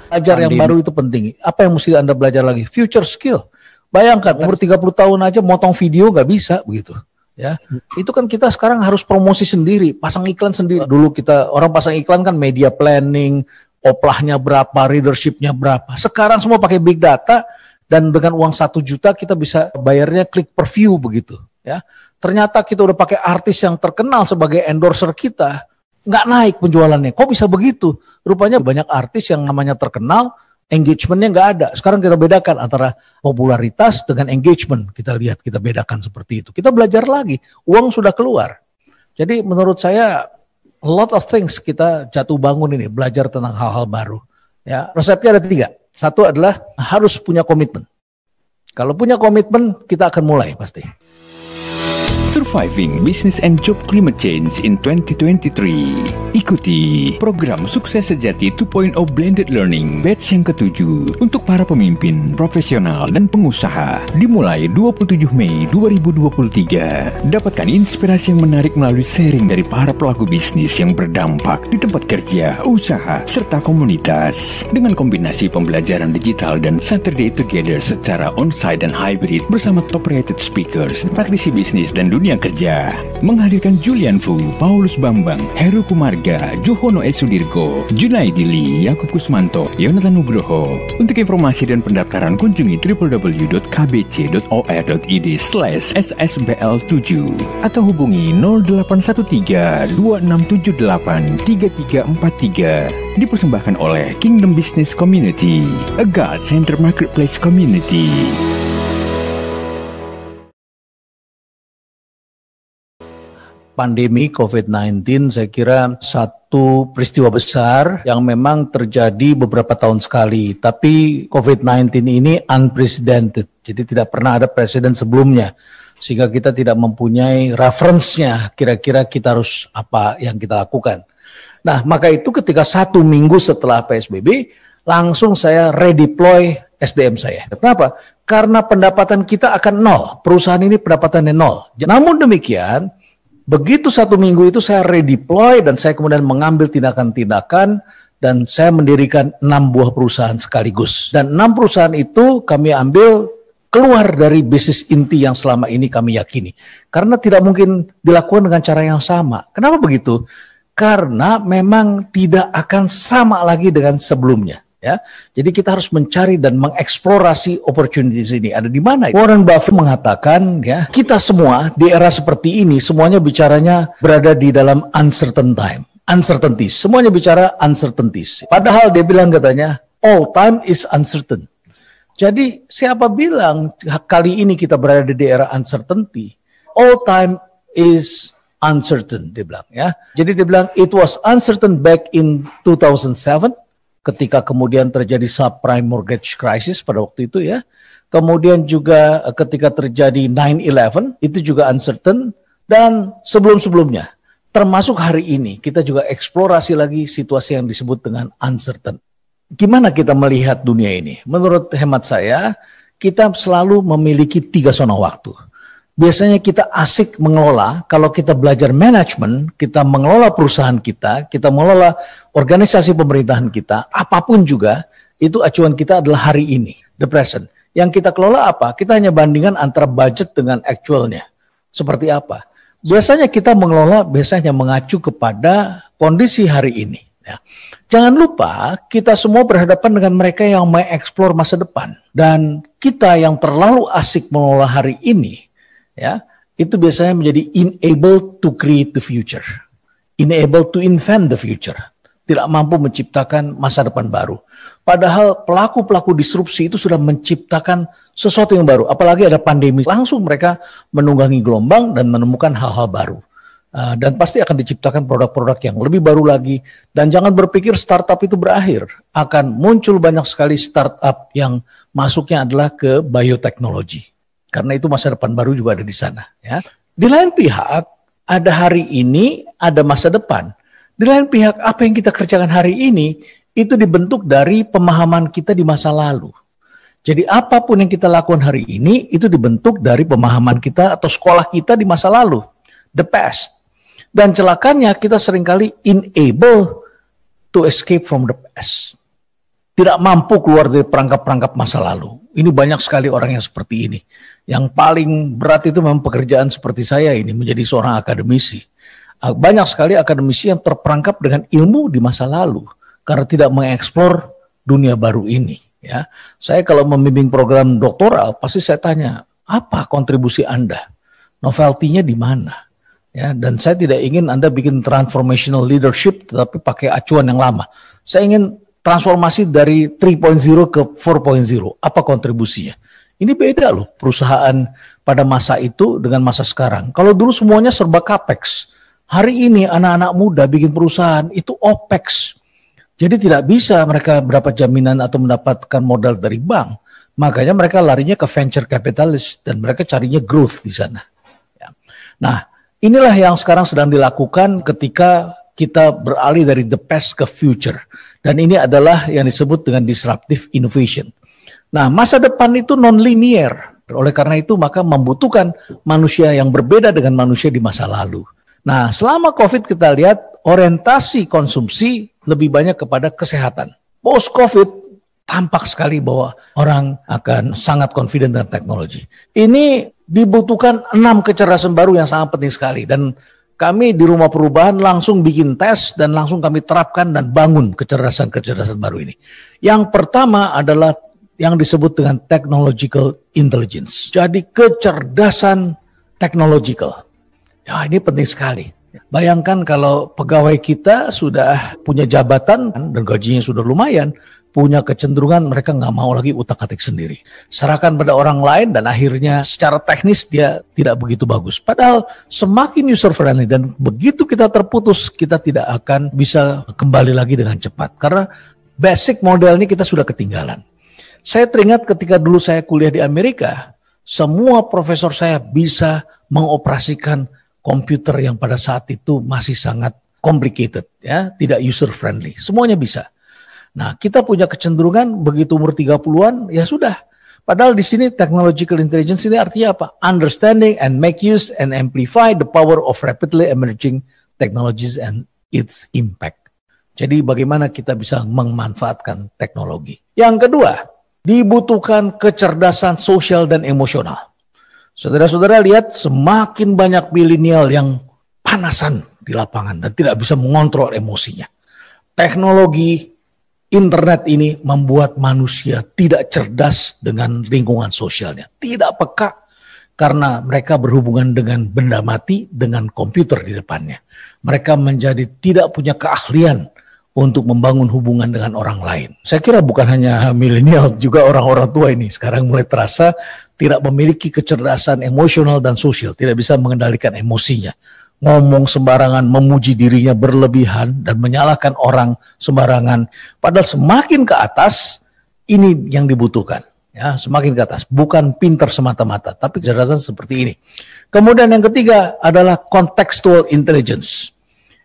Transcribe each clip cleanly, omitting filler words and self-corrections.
Belajar yang baru itu penting. Apa yang mesti Anda belajar lagi? Future skill. Bayangkan, umur 30 tahun aja motong video nggak bisa begitu. Ya, itu kan kita sekarang harus promosi sendiri, pasang iklan sendiri. Dulu kita orang pasang iklan kan media planning, oplahnya berapa, readershipnya berapa. Sekarang semua pakai big data dan dengan uang 1 juta kita bisa bayarnya klik per view begitu. Ya, ternyata kita udah pakai artis yang terkenal sebagai endorser kita, nggak naik penjualannya. Kok bisa begitu? Rupanya banyak artis yang namanya terkenal, engagementnya nggak ada. Sekarang kita bedakan antara popularitas dengan engagement. Kita lihat, kita bedakan seperti itu. Kita belajar lagi. Uang sudah keluar. Jadi menurut saya, a lot of things kita jatuh bangun ini. Belajar tentang hal-hal baru. Ya, resepnya ada 3. Satu adalah harus punya komitmen. Kalau punya komitmen, kita akan mulai pasti. Surviving Business and Job Climate Change in 2023. Ikuti program Sukses Sejati 2.0 Blended Learning batch yang ke-7 untuk para pemimpin, profesional, dan pengusaha. Dimulai 27 Mei 2023. Dapatkan inspirasi yang menarik melalui sharing dari para pelaku bisnis yang berdampak di tempat kerja, usaha, serta komunitas. Dengan kombinasi pembelajaran digital dan Saturday Together secara on-site dan hybrid bersama top-rated speakers, praktisi bisnis, dan dunia kerja. Menghadirkan Julian Fu, Paulus Bambang, Heru Kumarga, Johono Esudirgo, Junaidi Lee, Yakub Kusmanto, Yonatan Nugroho. Untuk informasi dan pendaftaran kunjungi www.kbc.or.id/ssbl7 atau hubungi 0813 2678 3343. Dipersembahkan oleh Kingdom Business Community, a God Center Marketplace Community. Pandemi COVID-19 saya kira satu peristiwa besar yang memang terjadi beberapa tahun sekali. Tapi COVID-19 ini unprecedented. Jadi tidak pernah ada presiden sebelumnya. Sehingga kita tidak mempunyai reference-nya. Kira-kira kita harus apa yang kita lakukan. Nah, maka itu ketika 1 minggu setelah PSBB, langsung saya redeploy SDM saya. Kenapa? Karena pendapatan kita akan nol. Perusahaan ini pendapatannya nol. Namun demikian, begitu 1 minggu itu saya redeploy dan saya kemudian mengambil tindakan-tindakan dan saya mendirikan 6 buah perusahaan sekaligus. Dan 6 perusahaan itu kami ambil keluar dari bisnis inti yang selama ini kami yakini. Karena tidak mungkin dilakukan dengan cara yang sama. Kenapa begitu? Karena memang tidak akan sama lagi dengan sebelumnya. Ya, jadi kita harus mencari dan mengeksplorasi opportunities ini. Ada di mana? Warren Buffett mengatakan, ya, kita semua di era seperti ini semuanya bicaranya berada di dalam uncertain time, uncertainties. Semuanya bicara uncertainties. Padahal dia bilang katanya, all time is uncertain. Jadi siapa bilang kali ini kita berada di era uncertainty? All time is uncertain, dia bilang. Ya, jadi dia bilang it was uncertain back in 2007. Ketika kemudian terjadi subprime mortgage crisis pada waktu itu ya. Kemudian juga ketika terjadi 9/11 itu juga uncertain. Dan sebelum-sebelumnya termasuk hari ini kita juga eksplorasi lagi situasi yang disebut dengan uncertain. Gimana kita melihat dunia ini? Menurut hemat saya kita selalu memiliki 3 zona waktu. Biasanya kita asik mengelola, kalau kita belajar manajemen, kita mengelola perusahaan kita mengelola organisasi pemerintahan kita, apapun juga, itu acuan kita adalah hari ini, the present. Yang kita kelola apa? Kita hanya bandingkan antara budget dengan actualnya. Seperti apa? Biasanya kita mengelola, biasanya mengacu kepada kondisi hari ini. Ya. Jangan lupa, kita semua berhadapan dengan mereka yang mengeksplor masa depan. Dan kita yang terlalu asik mengelola hari ini, ya, itu biasanya menjadi unable to create the future. Unable to invent the future. Tidak mampu menciptakan masa depan baru. Padahal pelaku-pelaku disrupsi itu sudah menciptakan sesuatu yang baru. Apalagi ada pandemi. Langsung mereka menunggangi gelombang dan menemukan hal-hal baru. Dan pasti akan diciptakan produk-produk yang lebih baru lagi. Dan jangan berpikir startup itu berakhir. Akan muncul banyak sekali startup yang masuknya adalah ke bioteknologi. Karena itu masa depan baru juga ada di sana. Ya. Di lain pihak, ada hari ini, ada masa depan. Di lain pihak, apa yang kita kerjakan hari ini, itu dibentuk dari pemahaman kita di masa lalu. Jadi apapun yang kita lakukan hari ini, itu dibentuk dari pemahaman kita atau sekolah kita di masa lalu. The past. Dan celakanya kita seringkali unable to escape from the past. tidak mampu keluar dari perangkap-perangkap masa lalu. Ini banyak sekali orang yang seperti ini. Yang paling berat itu memang pekerjaan seperti saya ini, menjadi seorang akademisi. Banyak sekali akademisi yang terperangkap dengan ilmu di masa lalu karena tidak mengeksplor dunia baru ini. Ya, saya kalau membimbing program doktoral pasti saya tanya, apa kontribusi Anda? Novelty-nya di mana? Ya, dan saya tidak ingin Anda bikin transformational leadership tetapi pakai acuan yang lama. Saya ingin transformasi dari 3.0 ke 4.0. Apa kontribusinya? Ini beda loh perusahaan pada masa itu dengan masa sekarang. Kalau dulu semuanya serba capex. Hari ini anak-anak muda bikin perusahaan itu opex. Jadi tidak bisa mereka berapa jaminan atau mendapatkan modal dari bank. Makanya mereka larinya ke venture capitalist dan mereka carinya growth di sana. Ya. Nah, inilah yang sekarang sedang dilakukan ketika kita beralih dari the past ke future. Dan ini adalah yang disebut dengan disruptive innovation. Nah, masa depan itu non-linear. Oleh karena itu maka membutuhkan manusia yang berbeda dengan manusia di masa lalu. Nah, selama COVID kita lihat orientasi konsumsi lebih banyak kepada kesehatan. Post-COVID tampak sekali bahwa orang akan sangat confident dengan teknologi. Ini dibutuhkan 6 kecerdasan baru yang sangat penting sekali. Dan kami di Rumah Perubahan langsung bikin tes dan langsung kami terapkan dan bangun kecerdasan-kecerdasan baru ini. Yang pertama adalah yang disebut dengan technological intelligence. Jadi kecerdasan technological. Ya, ini penting sekali. Bayangkan kalau pegawai kita sudah punya jabatan dan gajinya sudah lumayan, punya kecenderungan mereka nggak mau lagi utak-atik sendiri. Serahkan pada orang lain dan akhirnya secara teknis dia tidak begitu bagus. Padahal semakin user friendly dan begitu kita terputus, kita tidak akan bisa kembali lagi dengan cepat. Karena basic model ini kita sudah ketinggalan. Saya teringat ketika dulu saya kuliah di Amerika, semua profesor saya bisa mengoperasikan komputer yang pada saat itu masih sangat complicated, ya, tidak user friendly. Semuanya bisa. Nah, kita punya kecenderungan begitu umur 30-an, ya sudah. Padahal di sini technological intelligence ini artinya apa? Understanding and make use and amplify the power of rapidly emerging technologies and its impact. Jadi bagaimana kita bisa memanfaatkan teknologi. Yang kedua, dibutuhkan kecerdasan sosial dan emosional. Saudara-saudara lihat semakin banyak milenial yang panasan di lapangan dan tidak bisa mengontrol emosinya. Teknologi internet ini membuat manusia tidak cerdas dengan lingkungan sosialnya. Tidak peka karena mereka berhubungan dengan benda mati dengan komputer di depannya. Mereka menjadi tidak punya keahlian untuk membangun hubungan dengan orang lain. Saya kira bukan hanya milenial, juga orang-orang tua ini sekarang mulai terasa tidak memiliki kecerdasan emosional dan sosial, tidak bisa mengendalikan emosinya. Ngomong sembarangan, memuji dirinya berlebihan, dan menyalahkan orang sembarangan. Padahal semakin ke atas, ini yang dibutuhkan. Ya, semakin ke atas, bukan pintar semata-mata, tapi kecerdasan seperti ini. Kemudian yang ketiga adalah contextual intelligence.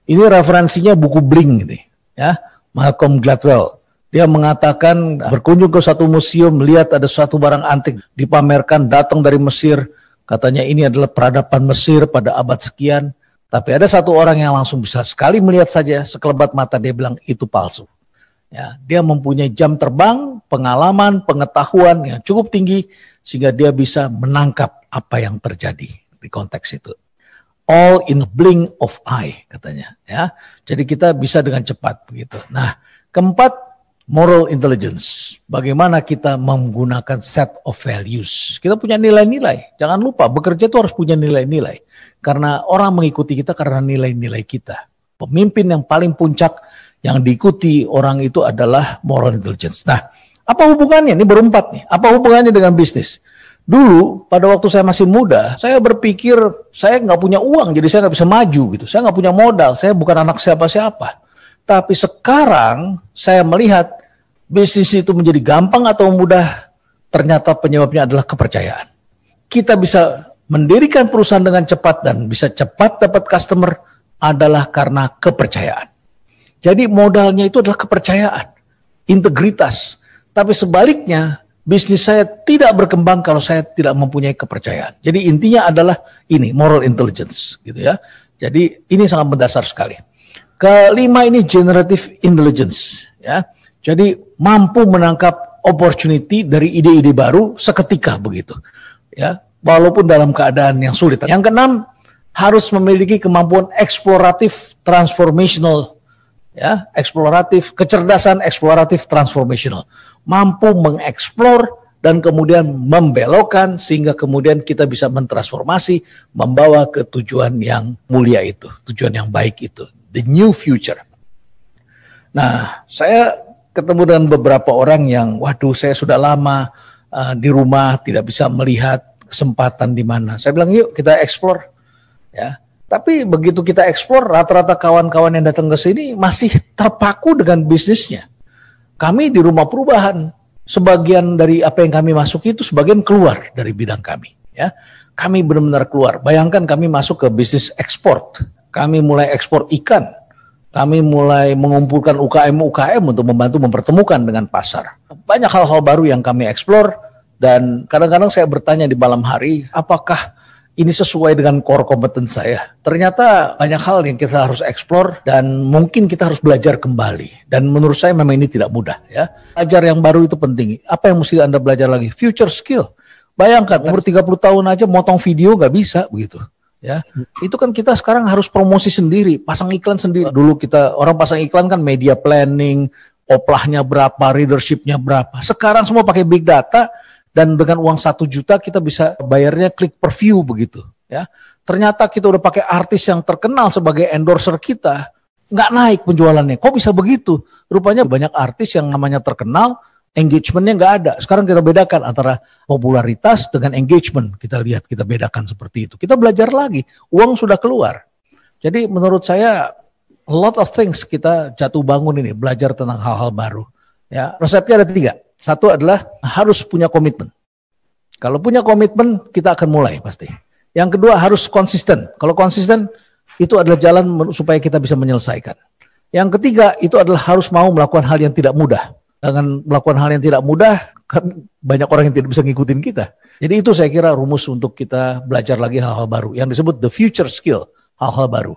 Ini referensinya buku Blink ini. Ya, Malcolm Gladwell. Dia mengatakan berkunjung ke satu museum, melihat ada suatu barang antik dipamerkan, datang dari Mesir. Katanya ini adalah peradaban Mesir pada abad sekian. Tapi ada satu orang yang langsung bisa sekali melihat saja, sekelebat mata dia bilang itu palsu. Ya, dia mempunyai jam terbang, pengalaman, pengetahuan yang cukup tinggi sehingga dia bisa menangkap apa yang terjadi di konteks itu. All in a blink of eye katanya. Ya, jadi kita bisa dengan cepat begitu. Nah, keempat, moral intelligence. Bagaimana kita menggunakan set of values. Kita punya nilai-nilai. Jangan lupa, bekerja itu harus punya nilai-nilai. Karena orang mengikuti kita karena nilai-nilai kita. Pemimpin yang paling puncak yang diikuti orang itu adalah moral intelligence. Nah, apa hubungannya? Ini berempat nih. Apa hubungannya dengan bisnis? Dulu, pada waktu saya masih muda, saya berpikir saya nggak punya uang, jadi saya nggak bisa maju gitu. Saya nggak punya modal, saya bukan anak siapa-siapa. Tapi sekarang saya melihat bisnis itu menjadi gampang atau mudah, ternyata penyebabnya adalah kepercayaan. Kita bisa mendirikan perusahaan dengan cepat dan bisa cepat dapat customer adalah karena kepercayaan. Jadi modalnya itu adalah kepercayaan, integritas. Tapi sebaliknya, bisnis saya tidak berkembang kalau saya tidak mempunyai kepercayaan. Jadi intinya adalah ini, moral intelligence, gitu ya. Jadi ini sangat mendasar sekali. Kelima ini generative intelligence, ya. Jadi mampu menangkap opportunity dari ide-ide baru seketika begitu. Ya, walaupun dalam keadaan yang sulit. Yang keenam, harus memiliki kemampuan eksploratif transformational. Ya, kecerdasan eksploratif transformational. Mampu mengeksplor dan kemudian membelokkan sehingga kemudian kita bisa mentransformasi, membawa ke tujuan yang mulia itu, tujuan yang baik itu, the new future. Nah, saya ketemu dengan beberapa orang yang, waduh, saya sudah lama di rumah tidak bisa melihat kesempatan di mana. Saya bilang, yuk kita explore, ya. Tapi begitu kita explore, rata-rata kawan-kawan yang datang ke sini masih terpaku dengan bisnisnya. Kami di rumah perubahan. Sebagian dari apa yang kami masuki itu sebagian keluar dari bidang kami. Ya, kami benar-benar keluar. Bayangkan kami masuk ke bisnis ekspor. Kami mulai ekspor ikan. Kami mulai mengumpulkan UKM-UKM untuk membantu mempertemukan dengan pasar. Banyak hal-hal baru yang kami eksplor. Dan kadang-kadang saya bertanya di malam hari, apakah ini sesuai dengan core competence saya? Ternyata banyak hal yang kita harus eksplor dan mungkin kita harus belajar kembali. Dan menurut saya memang ini tidak mudah, ya. Belajar yang baru itu penting. Apa yang mesti Anda belajar lagi? Future skill. Bayangkan umur 30 tahun aja motong video nggak bisa begitu. Ya, itu kan kita sekarang harus promosi sendiri, pasang iklan sendiri. Dulu kita orang pasang iklan kan media planning, oplahnya berapa, readershipnya berapa. Sekarang semua pakai big data. Dan dengan uang 1 juta kita bisa bayarnya klik per view begitu. Ya, ternyata kita udah pakai artis yang terkenal sebagai endorser kita, nggak naik penjualannya. Kok bisa begitu? Rupanya banyak artis yang namanya terkenal, engagementnya nggak ada. Sekarang kita bedakan antara popularitas dengan engagement. Kita lihat, kita bedakan seperti itu. Kita belajar lagi. Uang sudah keluar. Jadi menurut saya, a lot of things kita jatuh bangun ini, belajar tentang hal-hal baru. Ya, resepnya ada 3. Satu adalah harus punya komitmen. Kalau punya komitmen, kita akan mulai pasti. Yang kedua harus konsisten. Kalau konsisten, itu adalah jalan supaya kita bisa menyelesaikan. Yang ketiga, itu adalah harus mau melakukan hal yang tidak mudah. Dengan melakukan hal yang tidak mudah, kan banyak orang yang tidak bisa ngikutin kita. Jadi itu saya kira rumus untuk kita belajar lagi hal-hal baru. Yang disebut the future skill, hal-hal baru.